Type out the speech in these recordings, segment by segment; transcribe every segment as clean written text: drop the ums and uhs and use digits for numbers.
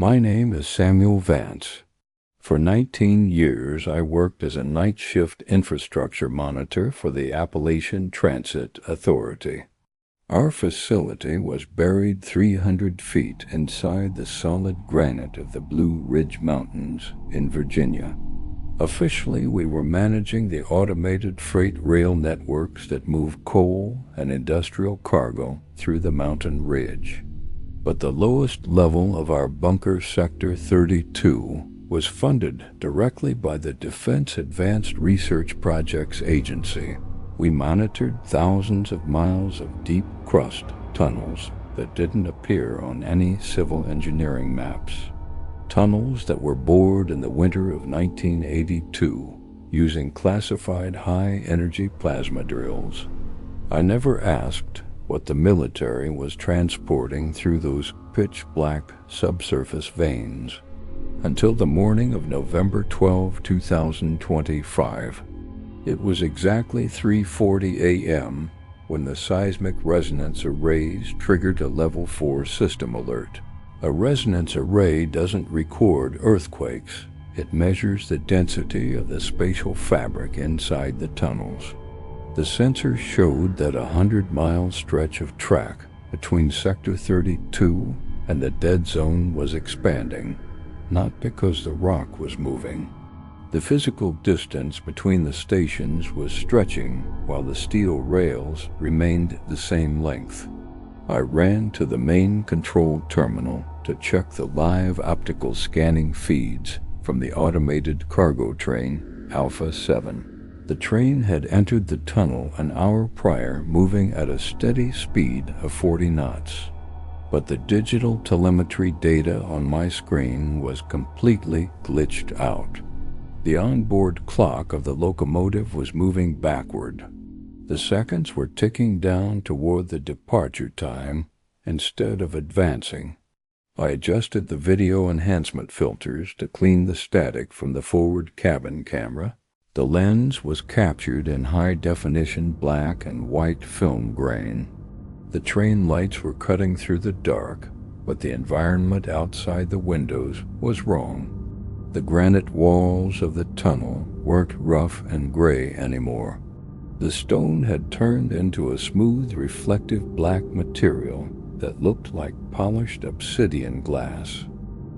My name is Samuel Vance. For 19 years, I worked as a night shift infrastructure monitor for the Appalachian Transit Authority. Our facility was buried 300 feet inside the solid granite of the Blue Ridge Mountains in Virginia. Officially, we were managing the automated freight rail networks that move coal and industrial cargo through the mountain ridge. But the lowest level of our bunker, Sector 32, was funded directly by the Defense Advanced Research Projects Agency. We monitored thousands of miles of deep crust tunnels that didn't appear on any civil engineering maps. Tunnels that were bored in the winter of 1982 using classified high-energy plasma drills. I never asked what the military was transporting through those pitch-black subsurface veins until the morning of November 12, 2025. It was exactly 3:40 a.m. when the seismic resonance arrays triggered a Level 4 system alert. A resonance array doesn't record earthquakes. It measures the density of the spatial fabric inside the tunnels. The sensor showed that a 100-mile stretch of track between Sector 32 and the dead zone was expanding, not because the rock was moving. The physical distance between the stations was stretching while the steel rails remained the same length. I ran to the main control terminal to check the live optical scanning feeds from the automated cargo train Alpha 7. The train had entered the tunnel an hour prior, moving at a steady speed of 40 knots. But the digital telemetry data on my screen was completely glitched out. The onboard clock of the locomotive was moving backward. The seconds were ticking down toward the departure time instead of advancing. I adjusted the video enhancement filters to clean the static from the forward cabin camera. The lens was captured in high-definition black and white film grain. The train lights were cutting through the dark, but the environment outside the windows was wrong. The granite walls of the tunnel weren't rough and gray anymore. The stone had turned into a smooth, reflective black material that looked like polished obsidian glass.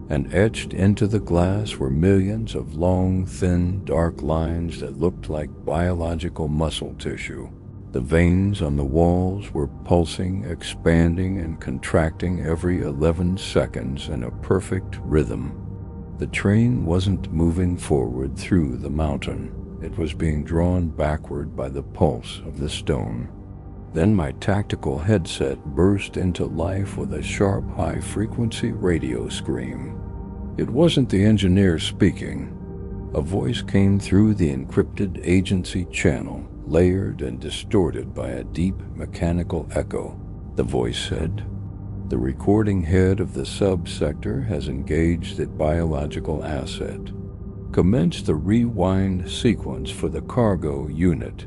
And etched into the glass were millions of long, thin, dark lines that looked like biological muscle tissue. The veins on the walls were pulsing, expanding, and contracting every 11 seconds in a perfect rhythm. The train wasn't moving forward through the mountain. It was being drawn backward by the pulse of the stone. Then my tactical headset burst into life with a sharp, high-frequency radio scream. It wasn't the engineer speaking. A voice came through the encrypted agency channel, layered and distorted by a deep mechanical echo. The voice said, "The recording head of the sub-sector has engaged the biological asset. Commence the rewind sequence for the cargo unit."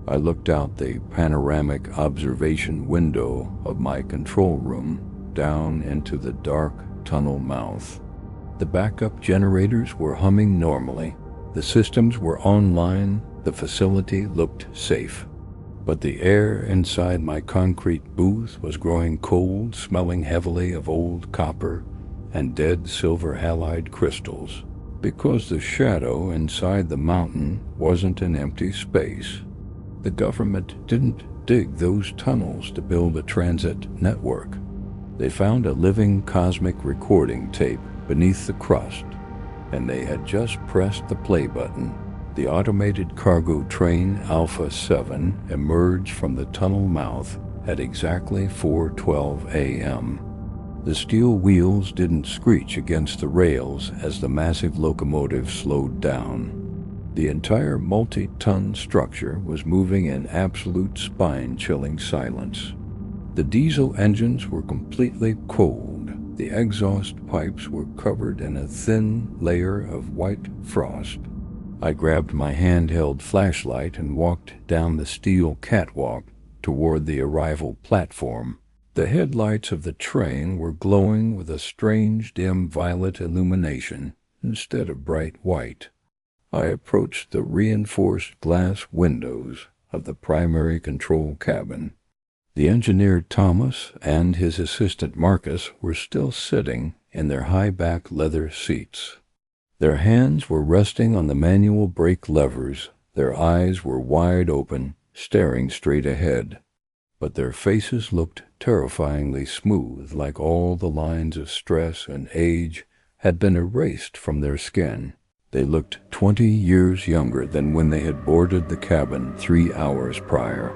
I looked out the panoramic observation window of my control room down into the dark tunnel mouth. The backup generators were humming normally. The systems were online. The facility looked safe. But the air inside my concrete booth was growing cold, smelling heavily of old copper and dead silver halide crystals, because the shadow inside the mountain wasn't an empty space. The government didn't dig those tunnels to build a transit network. They found a living cosmic recording tape beneath the crust, and they had just pressed the play button. The automated cargo train Alpha 7 emerged from the tunnel mouth at exactly 4:12 a.m. The steel wheels didn't screech against the rails as the massive locomotive slowed down. The entire multi-ton structure was moving in absolute spine-chilling silence. The diesel engines were completely cold. The exhaust pipes were covered in a thin layer of white frost. I grabbed my handheld flashlight and walked down the steel catwalk toward the arrival platform. The headlights of the train were glowing with a strange dim violet illumination instead of bright white. I approached the reinforced glass windows of the primary control cabin. The engineer Thomas and his assistant Marcus were still sitting in their high-back leather seats. Their hands were resting on the manual brake levers. Their eyes were wide open, staring straight ahead. But their faces looked terrifyingly smooth, like all the lines of stress and age had been erased from their skin. They looked 20 years younger than when they had boarded the cabin 3 hours prior.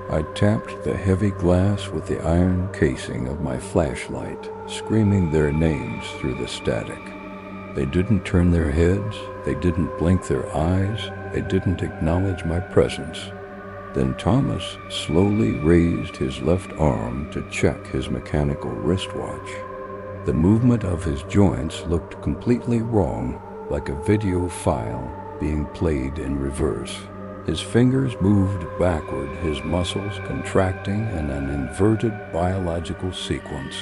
I tapped the heavy glass with the iron casing of my flashlight, screaming their names through the static. They didn't turn their heads, they didn't blink their eyes, they didn't acknowledge my presence. Then Thomas slowly raised his left arm to check his mechanical wristwatch. The movement of his joints looked completely wrong, like a video file being played in reverse. His fingers moved backward, his muscles contracting in an inverted biological sequence.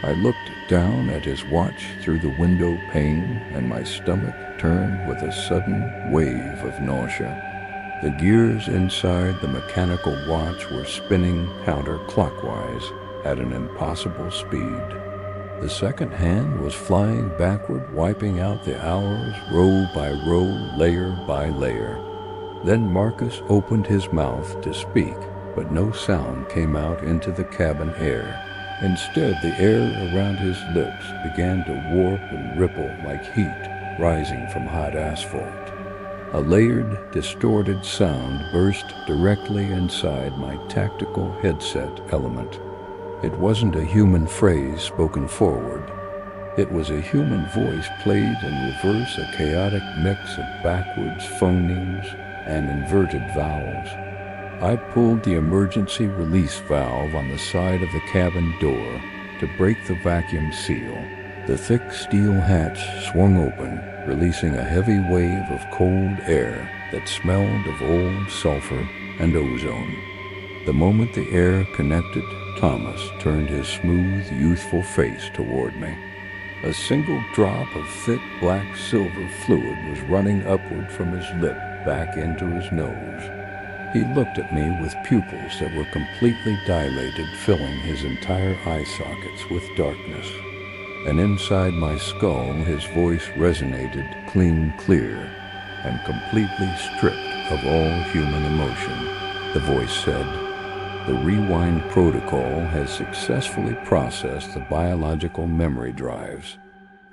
I looked down at his watch through the window pane, and my stomach turned with a sudden wave of nausea. The gears inside the mechanical watch were spinning counterclockwise at an impossible speed. The second hand was flying backward, wiping out the hours row by row, layer by layer. Then Marcus opened his mouth to speak, but no sound came out into the cabin air. Instead, the air around his lips began to warp and ripple like heat rising from hot asphalt. A layered, distorted sound burst directly inside my tactical headset element. It wasn't a human phrase spoken forward. It was a human voice played in reverse, a chaotic mix of backwards phonemes and inverted vowels. I pulled the emergency release valve on the side of the cabin door to break the vacuum seal. The thick steel hatch swung open, releasing a heavy wave of cold air that smelled of old sulfur and ozone. The moment the air connected, Thomas turned his smooth, youthful face toward me. A single drop of thick black silver fluid was running upward from his lip back into his nose. He looked at me with pupils that were completely dilated, filling his entire eye sockets with darkness. And inside my skull, his voice resonated clean, clear, and completely stripped of all human emotion. The voice said, "The rewind protocol has successfully processed the biological memory drives.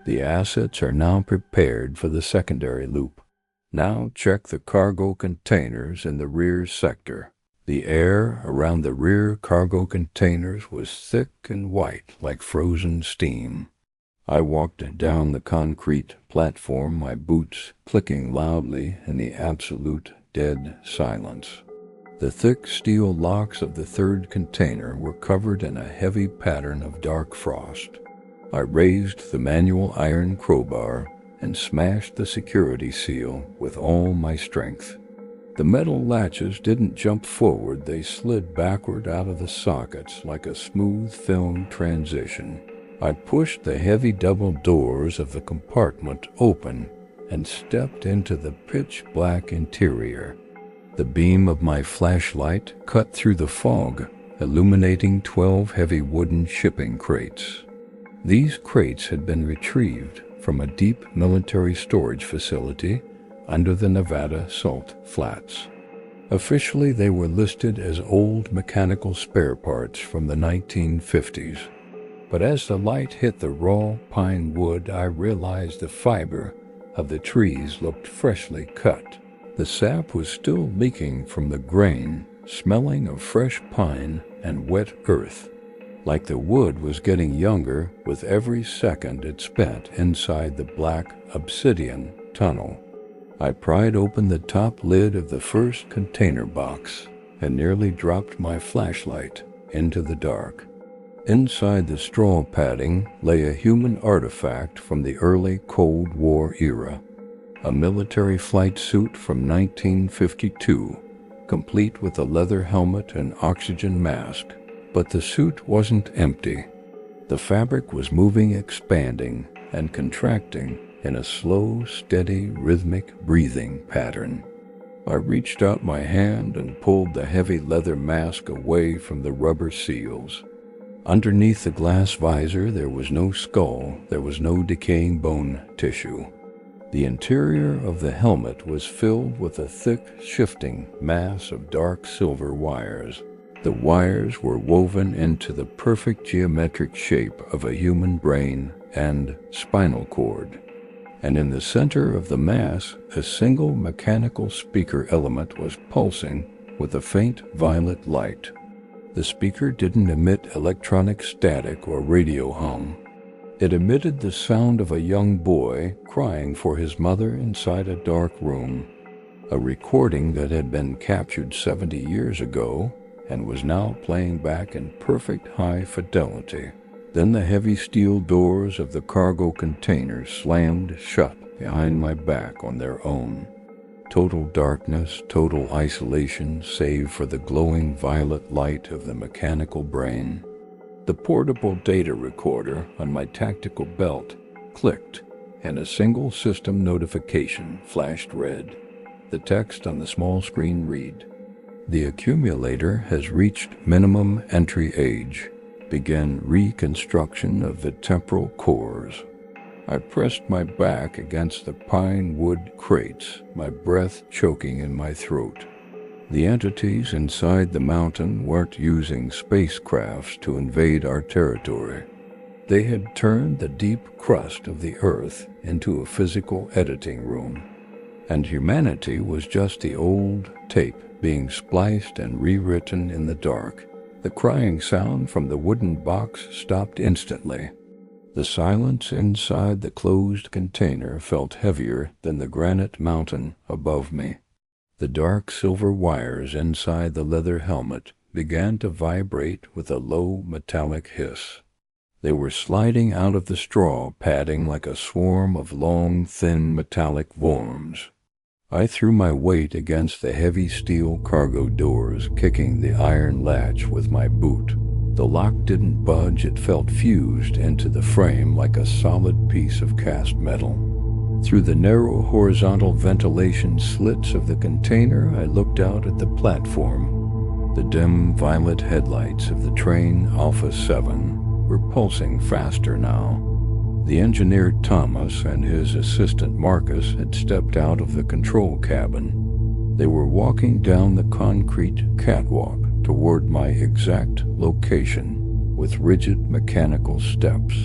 The assets are now prepared for the secondary loop. Now check the cargo containers in the rear sector." The air around the rear cargo containers was thick and white like frozen steam. I walked down the concrete platform, my boots clicking loudly in the absolute dead silence. The thick steel locks of the third container were covered in a heavy pattern of dark frost. I raised the manual iron crowbar and smashed the security seal with all my strength. The metal latches didn't jump forward, they slid backward out of the sockets like a smooth film transition. I pushed the heavy double doors of the compartment open and stepped into the pitch-black interior. The beam of my flashlight cut through the fog, illuminating 12 heavy wooden shipping crates. These crates had been retrieved from a deep military storage facility under the Nevada Salt Flats. Officially, they were listed as old mechanical spare parts from the 1950s. But as the light hit the raw pine wood, I realized the fiber of the trees looked freshly cut. The sap was still leaking from the grain, smelling of fresh pine and wet earth, like the wood was getting younger with every second it spent inside the black obsidian tunnel. I pried open the top lid of the first container box and nearly dropped my flashlight into the dark. Inside the straw padding lay a human artifact from the early Cold War era, a military flight suit from 1952, complete with a leather helmet and oxygen mask. But the suit wasn't empty. The fabric was moving, expanding, and contracting in a slow, steady, rhythmic breathing pattern. I reached out my hand and pulled the heavy leather mask away from the rubber seals. Underneath the glass visor, there was no skull, there was no decaying bone tissue. The interior of the helmet was filled with a thick, shifting mass of dark silver wires. The wires were woven into the perfect geometric shape of a human brain and spinal cord. And in the center of the mass, a single mechanical speaker element was pulsing with a faint violet light. The speaker didn't emit electronic static or radio hum. It emitted the sound of a young boy crying for his mother inside a dark room, a recording that had been captured 70 years ago and was now playing back in perfect high fidelity. Then the heavy steel doors of the cargo container slammed shut behind my back on their own. Total darkness, total isolation, save for the glowing violet light of the mechanical brain. The portable data recorder on my tactical belt clicked, and a single system notification flashed red. The text on the small screen read, "The accumulator has reached minimum entry age. Begin reconstruction of the temporal cores." I pressed my back against the pine wood crates, my breath choking in my throat. The entities inside the mountain weren't using spacecrafts to invade our territory. They had turned the deep crust of the earth into a physical editing room, and humanity was just the old tape being spliced and rewritten in the dark. The crying sound from the wooden box stopped instantly. The silence inside the closed container felt heavier than the granite mountain above me. The dark silver wires inside the leather helmet began to vibrate with a low metallic hiss. They were sliding out of the straw padding like a swarm of long, thin metallic worms. I threw my weight against the heavy steel cargo doors, kicking the iron latch with my boot. The lock didn't budge, it felt fused into the frame like a solid piece of cast metal. Through the narrow horizontal ventilation slits of the container, I looked out at the platform. The dim violet headlights of the train Alpha 7 were pulsing faster now. The engineer Thomas and his assistant Marcus had stepped out of the control cabin. They were walking down the concrete catwalk toward my exact location with rigid mechanical steps.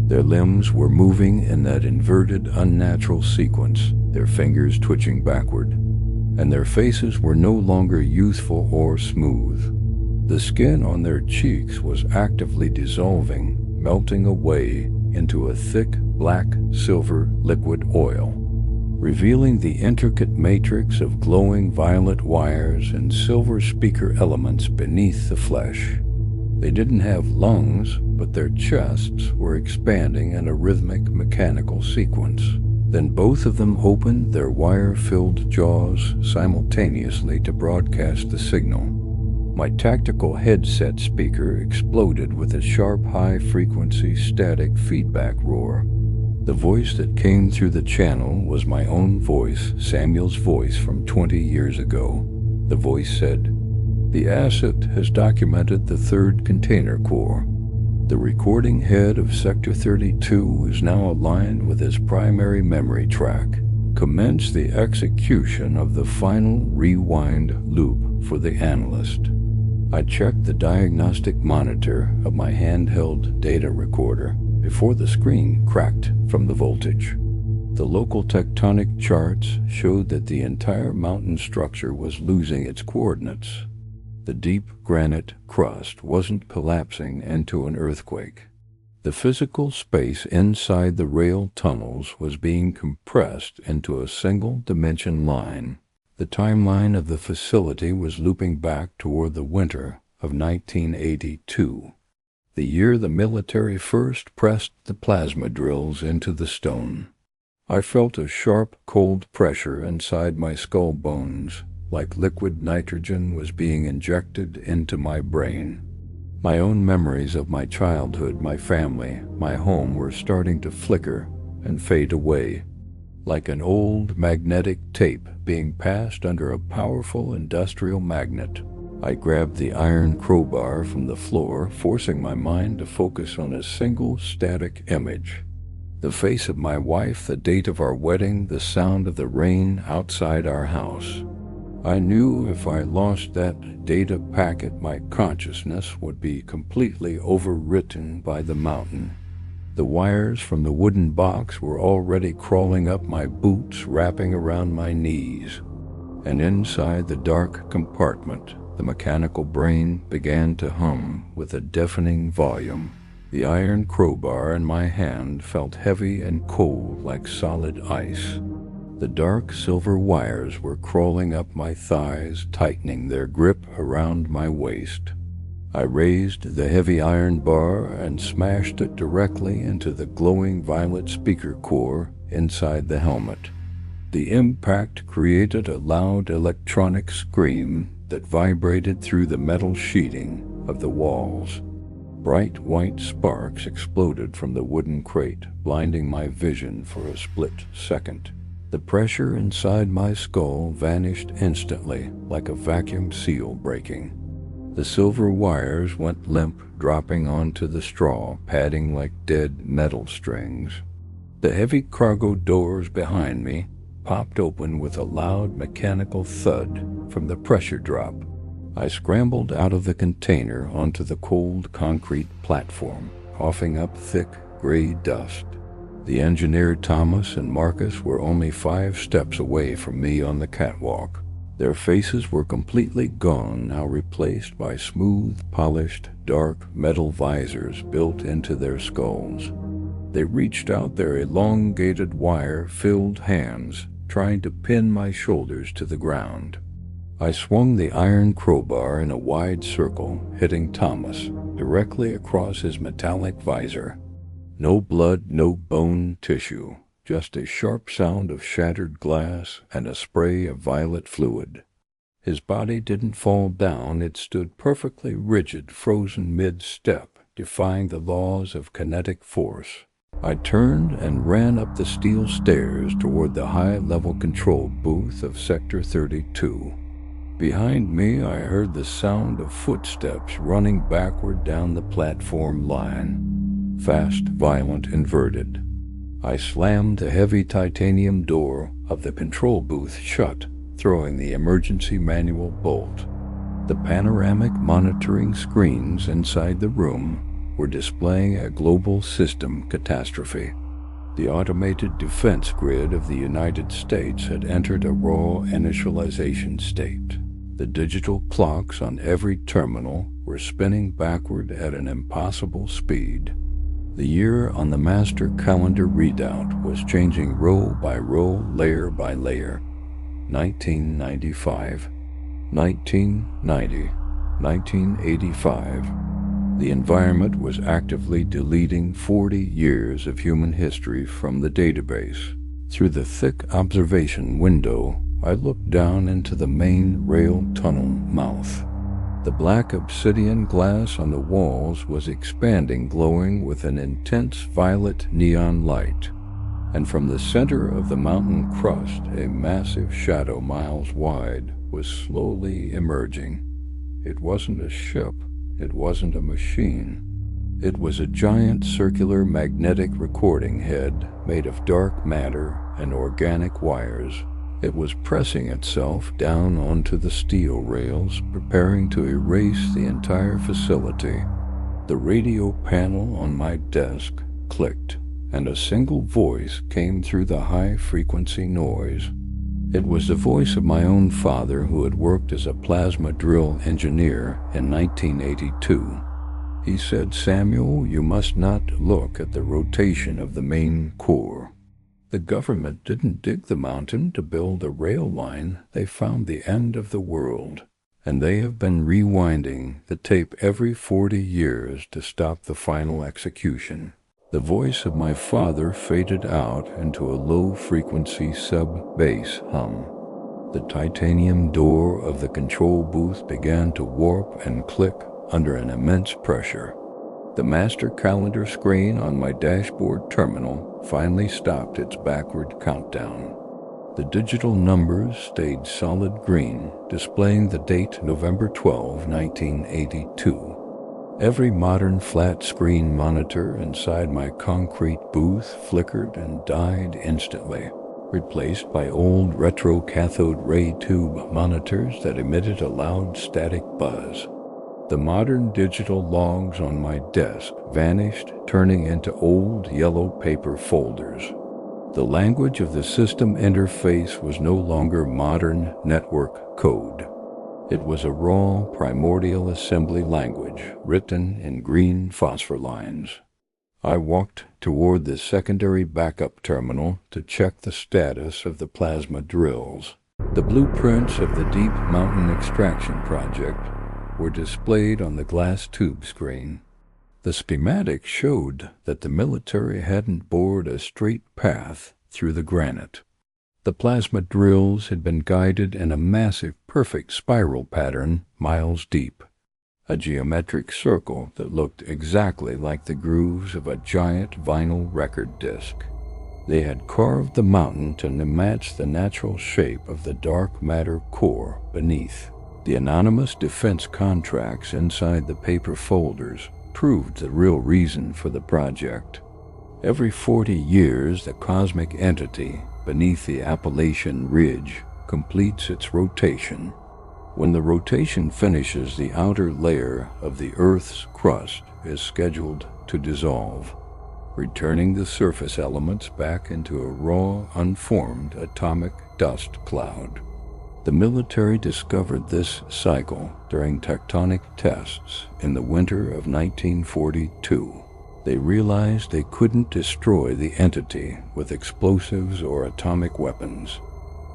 Their limbs were moving in that inverted, unnatural sequence, their fingers twitching backward, and their faces were no longer youthful or smooth. The skin on their cheeks was actively dissolving, melting away into a thick black silver liquid oil, revealing the intricate matrix of glowing violet wires and silver speaker elements beneath the flesh. They didn't have lungs, but their chests were expanding in a rhythmic mechanical sequence. Then both of them opened their wire-filled jaws simultaneously to broadcast the signal. My tactical headset speaker exploded with a sharp, high-frequency static feedback roar. The voice that came through the channel was my own voice, Samuel's voice from 20 years ago. The voice said, "The asset has documented the third container core. The recording head of Sector 32 is now aligned with his primary memory track. Commence the execution of the final rewind loop for the analyst." I checked the diagnostic monitor of my handheld data recorder before the screen cracked from the voltage. The local tectonic charts showed that the entire mountain structure was losing its coordinates. The deep granite crust wasn't collapsing into an earthquake. The physical space inside the rail tunnels was being compressed into a single-dimension line. The timeline of the facility was looping back toward the winter of 1982, the year the military first pressed the plasma drills into the stone. I felt a sharp, cold pressure inside my skull bones, like liquid nitrogen was being injected into my brain. My own memories of my childhood, my family, my home were starting to flicker and fade away, like an old magnetic tape being passed under a powerful industrial magnet. I grabbed the iron crowbar from the floor, forcing my mind to focus on a single static image. The face of my wife, the date of our wedding, the sound of the rain outside our house. I knew if I lost that data packet, my consciousness would be completely overwritten by the mountain. The wires from the wooden box were already crawling up my boots, wrapping around my knees. And inside the dark compartment, the mechanical brain began to hum with a deafening volume. The iron crowbar in my hand felt heavy and cold like solid ice. The dark silver wires were crawling up my thighs, tightening their grip around my waist. I raised the heavy iron bar and smashed it directly into the glowing violet speaker core inside the helmet. The impact created a loud electronic scream that vibrated through the metal sheeting of the walls. Bright white sparks exploded from the wooden crate, blinding my vision for a split second. The pressure inside my skull vanished instantly, like a vacuum seal breaking. The silver wires went limp, dropping onto the straw, padding like dead metal strings. The heavy cargo doors behind me popped open with a loud mechanical thud from the pressure drop. I scrambled out of the container onto the cold concrete platform, coughing up thick gray dust. The engineer Thomas and Marcus were only 5 steps away from me on the catwalk. Their faces were completely gone, now replaced by smooth, polished, dark metal visors built into their skulls. They reached out their elongated, wire-filled hands, trying to pin my shoulders to the ground. I swung the iron crowbar in a wide circle, hitting Thomas directly across his metallic visor. No blood, no bone tissue, just a sharp sound of shattered glass and a spray of violet fluid. His body didn't fall down, it stood perfectly rigid, frozen mid-step, defying the laws of kinetic force. I turned and ran up the steel stairs toward the high-level control booth of Sector 32. Behind me, I heard the sound of footsteps running backward down the platform line. Fast, violent, inverted. I slammed the heavy titanium door of the control booth shut, throwing the emergency manual bolt. The panoramic monitoring screens inside the room were displaying a global system catastrophe. The automated defense grid of the United States had entered a raw initialization state. The digital clocks on every terminal were spinning backward at an impossible speed. The year on the master calendar readout was changing row by row, layer by layer. 1995, 1990, 1985. The environment was actively deleting 40 years of human history from the database. Through the thick observation window, I looked down into the main rail tunnel mouth. The black obsidian glass on the walls was expanding, glowing with an intense violet neon light. And from the center of the mountain crust, a massive shadow miles wide was slowly emerging. It wasn't a ship, it wasn't a machine. It was a giant circular magnetic recording head made of dark matter and organic wires. It was pressing itself down onto the steel rails, preparing to erase the entire facility. The radio panel on my desk clicked, and a single voice came through the high-frequency noise. It was the voice of my own father, who had worked as a plasma drill engineer in 1982. He said, "Samuel, you must not look at the rotation of the main core. The government didn't dig the mountain to build a rail line. They found the end of the world, and they have been rewinding the tape every 40 years to stop the final execution." The voice of my father faded out into a low-frequency sub-bass hum. The titanium door of the control booth began to warp and click under an immense pressure. The master calendar screen on my dashboard terminal finally stopped its backward countdown. The digital numbers stayed solid green, displaying the date November 12, 1982. Every modern flat-screen monitor inside my concrete booth flickered and died instantly, replaced by old retro cathode ray tube monitors that emitted a loud static buzz. The modern digital logs on my desk vanished, turning into old yellow paper folders. The language of the system interface was no longer modern network code. It was a raw, primordial assembly language written in green phosphor lines. I walked toward the secondary backup terminal to check the status of the plasma drills. The blueprints of the Deep Mountain Extraction Project were displayed on the glass tube screen. The schematic showed that the military hadn't bored a straight path through the granite. The plasma drills had been guided in a massive, perfect spiral pattern miles deep, a geometric circle that looked exactly like the grooves of a giant vinyl record disc. They had carved the mountain to match the natural shape of the dark matter core beneath. The anonymous defense contracts inside the paper folders proved the real reason for the project. Every 40 years, the cosmic entity beneath the Appalachian Ridge completes its rotation. When the rotation finishes, the outer layer of the Earth's crust is scheduled to dissolve, returning the surface elements back into a raw, unformed atomic dust cloud. The military discovered this cycle during tectonic tests in the winter of 1942. They realized they couldn't destroy the entity with explosives or atomic weapons,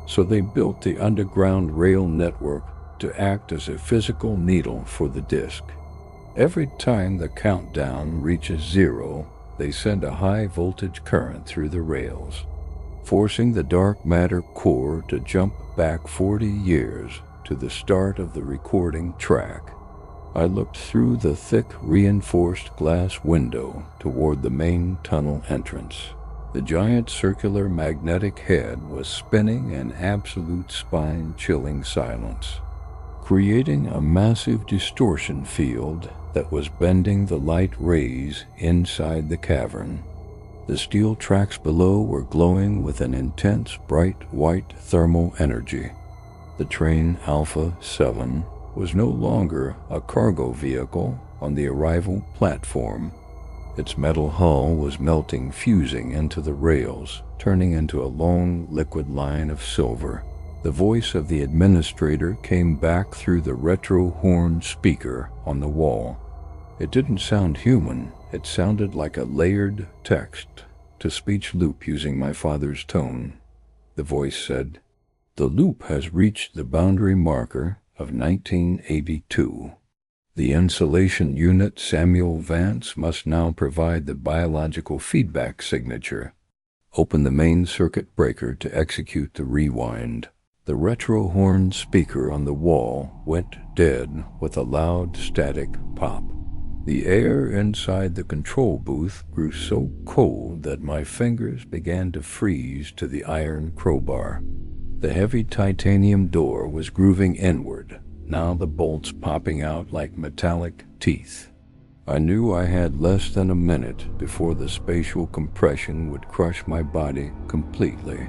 so they built the underground rail network to act as a physical needle for the disk. Every time the countdown reaches zero, they send a high-voltage current through the rails, forcing the dark matter core to jump back 40 years to the start of the recording track. I looked through the thick, reinforced glass window toward the main tunnel entrance. The giant circular magnetic head was spinning in absolute spine-chilling silence, creating a massive distortion field that was bending the light rays inside the cavern. The steel tracks below were glowing with an intense, bright white thermal energy. The train Alpha 7 was no longer a cargo vehicle on the arrival platform. Its metal hull was melting, fusing into the rails, turning into a long liquid line of silver. The voice of the administrator came back through the retro horn speaker on the wall. It didn't sound human. It sounded like a layered text-to-speech loop using my father's tone. The voice said, "The loop has reached the boundary marker of 1982. The insulation unit Samuel Vance must now provide the biological feedback signature. Open the main circuit breaker to execute the rewind." The retro horn speaker on the wall went dead with a loud static pop. The air inside the control booth grew so cold that my fingers began to freeze to the iron crowbar. The heavy titanium door was grooving inward, now the bolts popping out like metallic teeth. I knew I had less than a minute before the spatial compression would crush my body completely.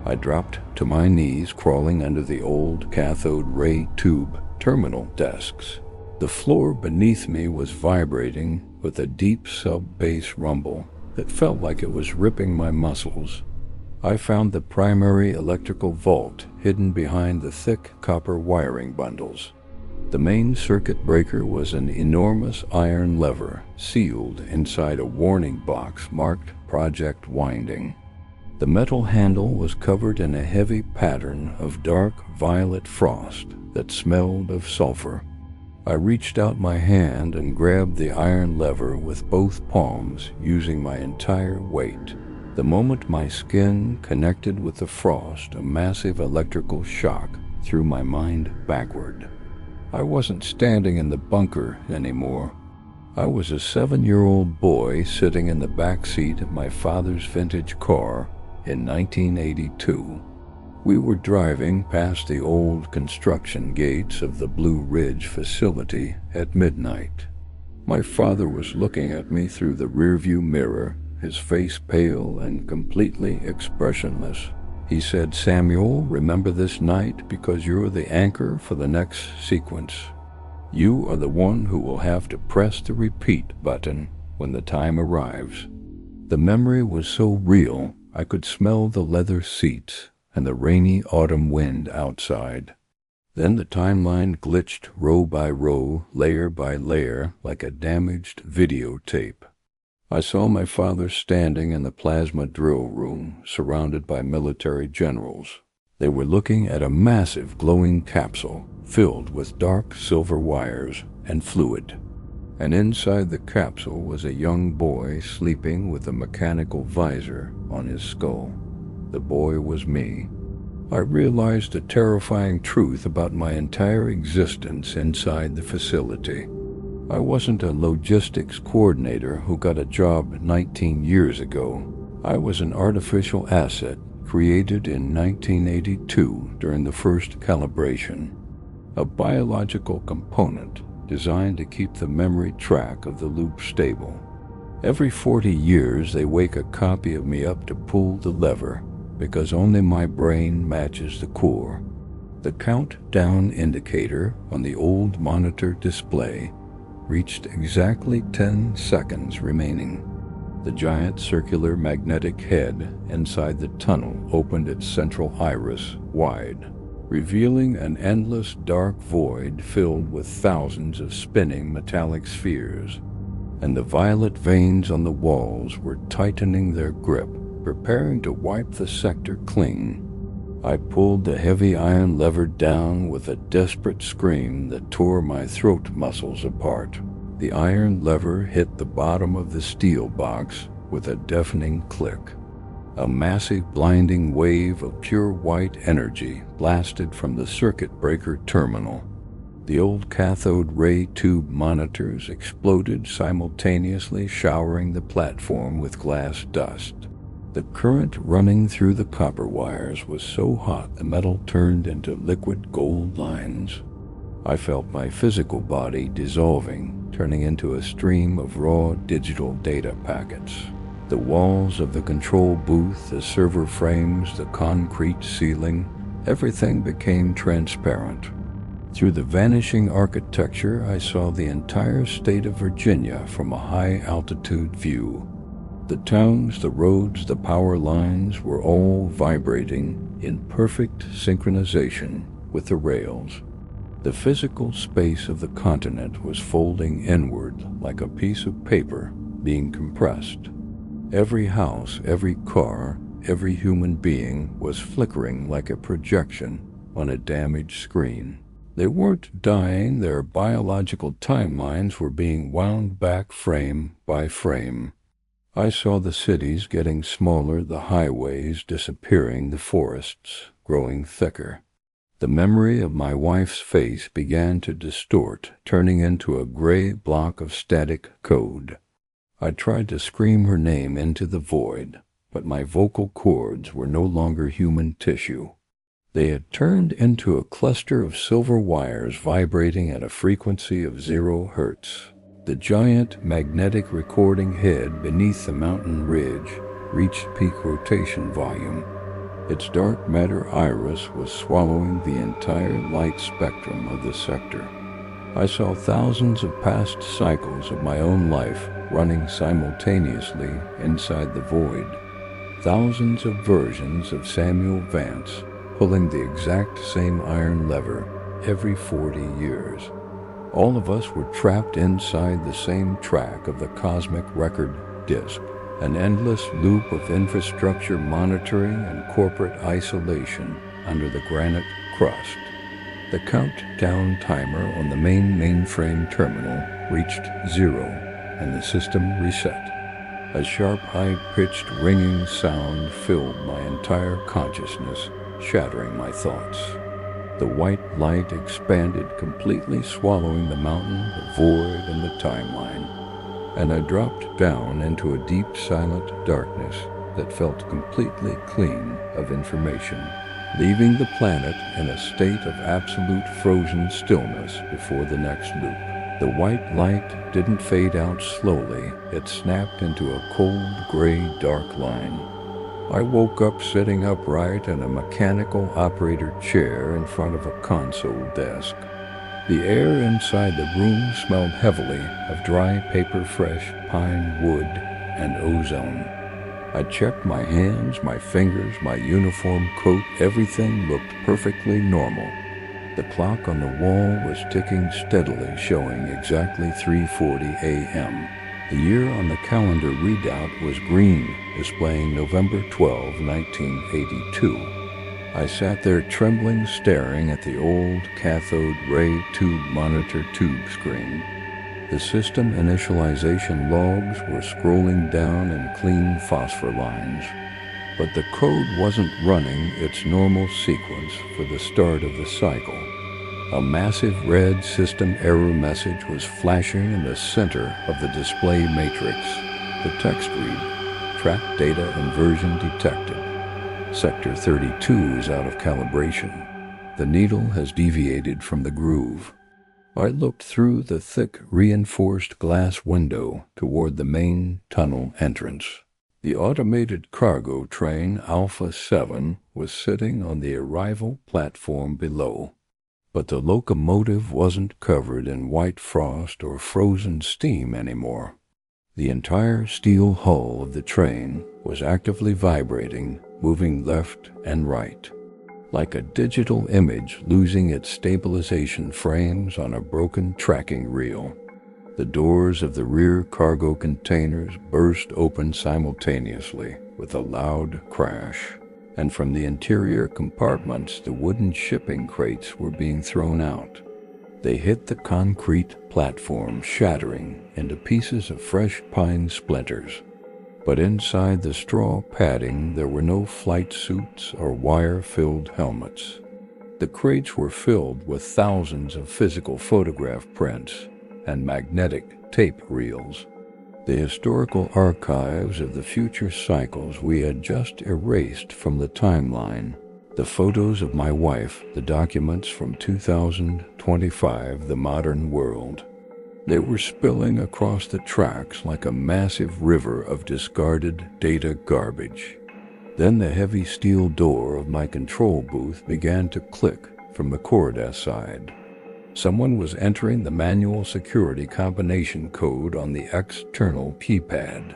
I dropped to my knees, crawling under the old cathode ray tube terminal desks. The floor beneath me was vibrating with a deep sub-bass rumble that felt like it was ripping my muscles. I found the primary electrical vault hidden behind the thick copper wiring bundles. The main circuit breaker was an enormous iron lever sealed inside a warning box marked Project Winding. The metal handle was covered in a heavy pattern of dark violet frost that smelled of sulfur. I reached out my hand and grabbed the iron lever with both palms, using my entire weight. The moment my skin connected with the frost, a massive electrical shock threw my mind backward. I wasn't standing in the bunker anymore. I was a 7-year-old boy sitting in the back seat of my father's vintage car in 1982. We were driving past the old construction gates of the Blue Ridge facility at midnight. My father was looking at me through the rearview mirror, his face pale and completely expressionless. He said, "Samuel, remember this night because you're the anchor for the next sequence. You are the one who will have to press the repeat button when the time arrives." The memory was so real, I could smell the leather seats and the rainy autumn wind outside. Then the timeline glitched row by row, layer by layer, like a damaged videotape. I saw my father standing in the plasma drill room, surrounded by military generals. They were looking at a massive glowing capsule filled with dark silver wires and fluid. And inside the capsule was a young boy sleeping with a mechanical visor on his skull. The boy was me. I realized a terrifying truth about my entire existence inside the facility. I wasn't a logistics coordinator who got a job 19 years ago. I was an artificial asset created in 1982 during the first calibration. A biological component designed to keep the memory track of the loop stable. Every 40 years they wake a copy of me up to pull the lever, because only my brain matches the core. The countdown indicator on the old monitor display reached exactly 10 seconds remaining. The giant circular magnetic head inside the tunnel opened its central iris wide, revealing an endless dark void filled with thousands of spinning metallic spheres, and the violet veins on the walls were tightening their grip, preparing to wipe the sector clean. I pulled the heavy iron lever down with a desperate scream that tore my throat muscles apart. The iron lever hit the bottom of the steel box with a deafening click. A massive blinding wave of pure white energy blasted from the circuit breaker terminal. The old cathode ray tube monitors exploded simultaneously, showering the platform with glass dust. The current running through the copper wires was so hot the metal turned into liquid gold lines. I felt my physical body dissolving, turning into a stream of raw digital data packets. The walls of the control booth, the server frames, the concrete ceiling, everything became transparent. Through the vanishing architecture, I saw the entire state of Virginia from a high-altitude view. The towns, the roads, the power lines were all vibrating in perfect synchronization with the rails. The physical space of the continent was folding inward like a piece of paper being compressed. Every house, every car, every human being was flickering like a projection on a damaged screen. They weren't dying, their biological timelines were being wound back frame by frame. I saw the cities getting smaller, the highways disappearing, the forests growing thicker. The memory of my wife's face began to distort, turning into a gray block of static code. I tried to scream her name into the void, but my vocal cords were no longer human tissue. They had turned into a cluster of silver wires vibrating at a frequency of 0 hertz. The giant magnetic recording head beneath the mountain ridge reached peak rotation volume. Its dark matter iris was swallowing the entire light spectrum of the sector. I saw thousands of past cycles of my own life running simultaneously inside the void. Thousands of versions of Samuel Vance pulling the exact same iron lever every 40 years. All of us were trapped inside the same track of the cosmic record disk, an endless loop of infrastructure monitoring and corporate isolation under the granite crust. The countdown timer on the main mainframe terminal reached 0, and the system reset. A sharp, high-pitched ringing sound filled my entire consciousness, shattering my thoughts. The white light expanded, completely swallowing the mountain, the void, and the timeline, and I dropped down into a deep, silent darkness that felt completely clean of information, leaving the planet in a state of absolute frozen stillness before the next loop. The white light didn't fade out slowly. It snapped into a cold, gray, dark line. I woke up sitting upright in a mechanical operator chair in front of a console desk. The air inside the room smelled heavily of dry paper, fresh pine wood, and ozone. I checked my hands, my fingers, my uniform coat. Everything looked perfectly normal. The clock on the wall was ticking steadily, showing exactly 3:40 a.m. The year on the calendar readout was green, displaying November 12, 1982. I sat there trembling, staring at the old cathode ray tube monitor tube screen. The system initialization logs were scrolling down in clean phosphor lines, but the code wasn't running its normal sequence for the start of the cycle. A massive red system error message was flashing in the center of the display matrix. The text read, "Track data inversion detected. Sector 32 is out of calibration. The needle has deviated from the groove." I looked through the thick, reinforced glass window toward the main tunnel entrance. The automated cargo train Alpha 7 was sitting on the arrival platform below, but the locomotive wasn't covered in white frost or frozen steam anymore. The entire steel hull of the train was actively vibrating, moving left and right, like a digital image losing its stabilization frames on a broken tracking reel. The doors of the rear cargo containers burst open simultaneously with a loud crash, and from the interior compartments the wooden shipping crates were being thrown out. They hit the concrete platform, shattering into pieces of fresh pine splinters. But inside the straw padding there were no flight suits or wire-filled helmets. The crates were filled with thousands of physical photograph prints and magnetic tape reels, the historical archives of the future cycles we had just erased from the timeline, the photos of my wife, the documents from 2025, the modern world. They were spilling across the tracks like a massive river of discarded data garbage. Then the heavy steel door of my control booth began to click from the corridor side. Someone was entering the manual security combination code on the external keypad.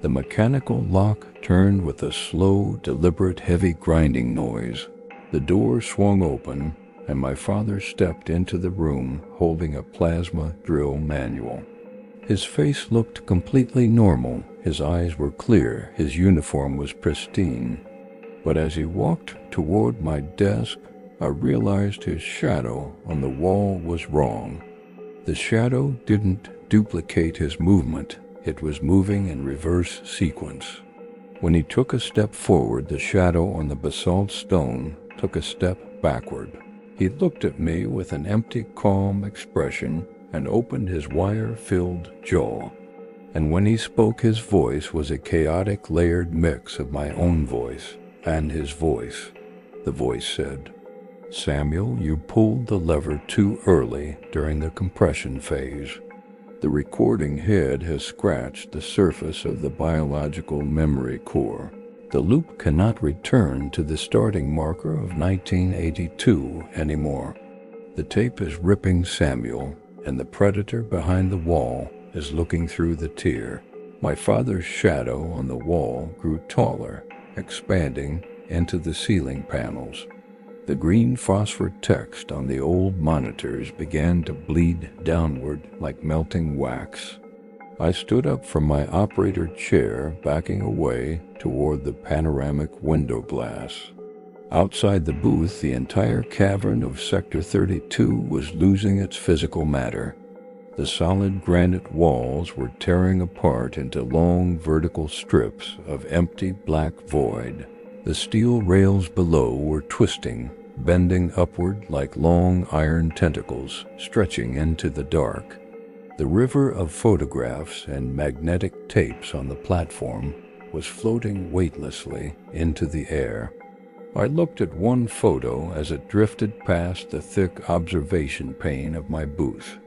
The mechanical lock turned with a slow, deliberate, heavy grinding noise. The door swung open, and my father stepped into the room holding a plasma drill manual. His face looked completely normal. His eyes were clear. His uniform was pristine. But as he walked toward my desk, I realized his shadow on the wall was wrong. The shadow didn't duplicate his movement. It was moving in reverse sequence. When he took a step forward, the shadow on the basalt stone took a step backward. He looked at me with an empty, calm expression and opened his wire-filled jaw. And when he spoke, his voice was a chaotic, layered mix of my own voice and his voice. The voice said, "Samuel, you pulled the lever too early during the compression phase. The recording head has scratched the surface of the biological memory core. The loop cannot return to the starting marker of 1982 anymore. The tape is ripping Samuel, and the predator behind the wall is looking through the tear." My father's shadow on the wall grew taller, expanding into the ceiling panels. The green phosphor text on the old monitors began to bleed downward like melting wax. I stood up from my operator chair, backing away toward the panoramic window glass. Outside the booth, the entire cavern of Sector 32 was losing its physical matter. The solid granite walls were tearing apart into long vertical strips of empty black void. The steel rails below were twisting, bending upward like long iron tentacles stretching into the dark. The river of photographs and magnetic tapes on the platform was floating weightlessly into the air. I looked at one photo as it drifted past the thick observation pane of my booth.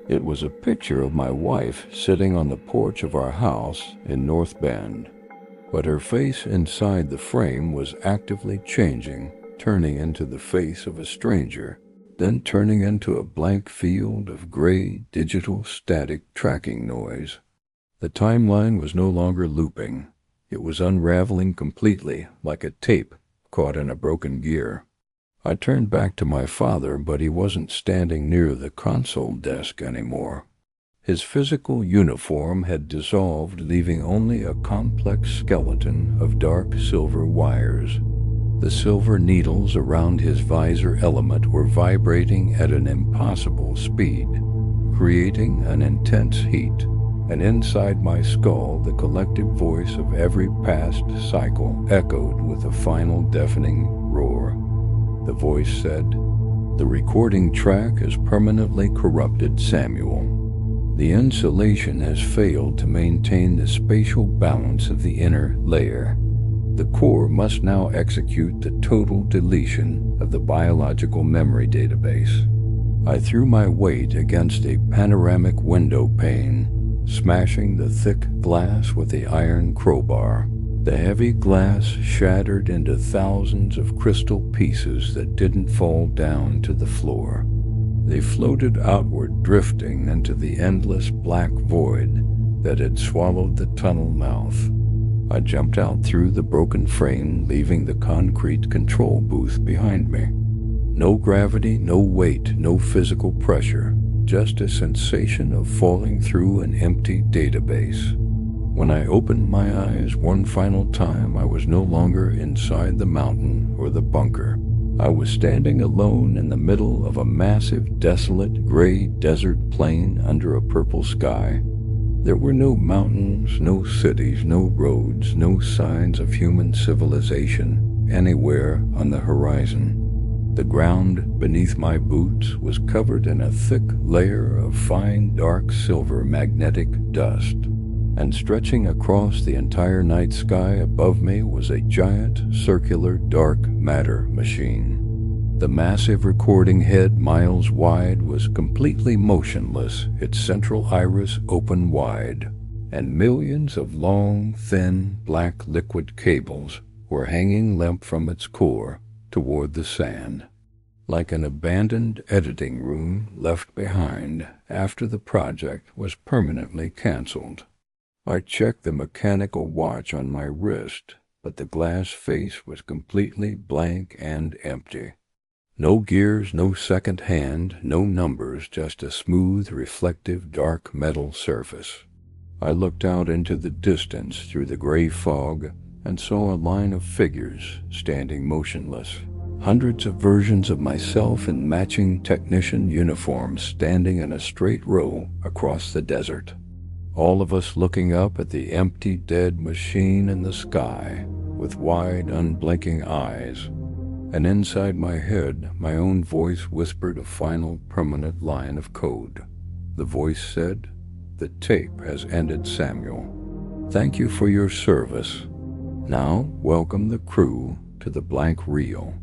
It was a picture of my wife sitting on the porch of our house in North Bend, but her face inside the frame was actively changing, turning into the face of a stranger, then turning into a blank field of gray digital static tracking noise. The timeline was no longer looping. It was unraveling completely, like a tape caught in a broken gear. I turned back to my father, but he wasn't standing near the console desk anymore. His physical uniform had dissolved, leaving only a complex skeleton of dark silver wires. The silver needles around his visor element were vibrating at an impossible speed, creating an intense heat. And inside my skull, the collective voice of every past cycle echoed with a final deafening roar. The voice said, "The recording track has permanently corrupted Samuel. The insulation has failed to maintain the spatial balance of the inner layer. The core must now execute the total deletion of the biological memory database." I threw my weight against a panoramic window pane, smashing the thick glass with the iron crowbar. The heavy glass shattered into thousands of crystal pieces that didn't fall down to the floor. They floated outward, drifting into the endless black void that had swallowed the tunnel mouth. I jumped out through the broken frame, leaving the concrete control booth behind me. No gravity, no weight, no physical pressure, just a sensation of falling through an empty database. When I opened my eyes one final time, I was no longer inside the mountain or the bunker. I was standing alone in the middle of a massive, desolate, gray desert plain under a purple sky. There were no mountains, no cities, no roads, no signs of human civilization anywhere on the horizon. The ground beneath my boots was covered in a thick layer of fine, dark silver magnetic dust, and stretching across the entire night sky above me was a giant, circular, dark matter machine. The massive recording head, miles wide, was completely motionless, its central iris open wide, and millions of long, thin, black liquid cables were hanging limp from its core toward the sand, like an abandoned editing room left behind after the project was permanently canceled. I checked the mechanical watch on my wrist, but the glass face was completely blank and empty. No gears, no second hand, no numbers, just a smooth, reflective, dark metal surface. I looked out into the distance through the gray fog and saw a line of figures standing motionless. Hundreds of versions of myself in matching technician uniforms standing in a straight row across the desert. All of us looking up at the empty, dead machine in the sky with wide, unblinking eyes. And inside my head, my own voice whispered a final, permanent line of code. The voice said, "The tape has ended, Samuel. Thank you for your service. Now welcome the crew to the blank reel."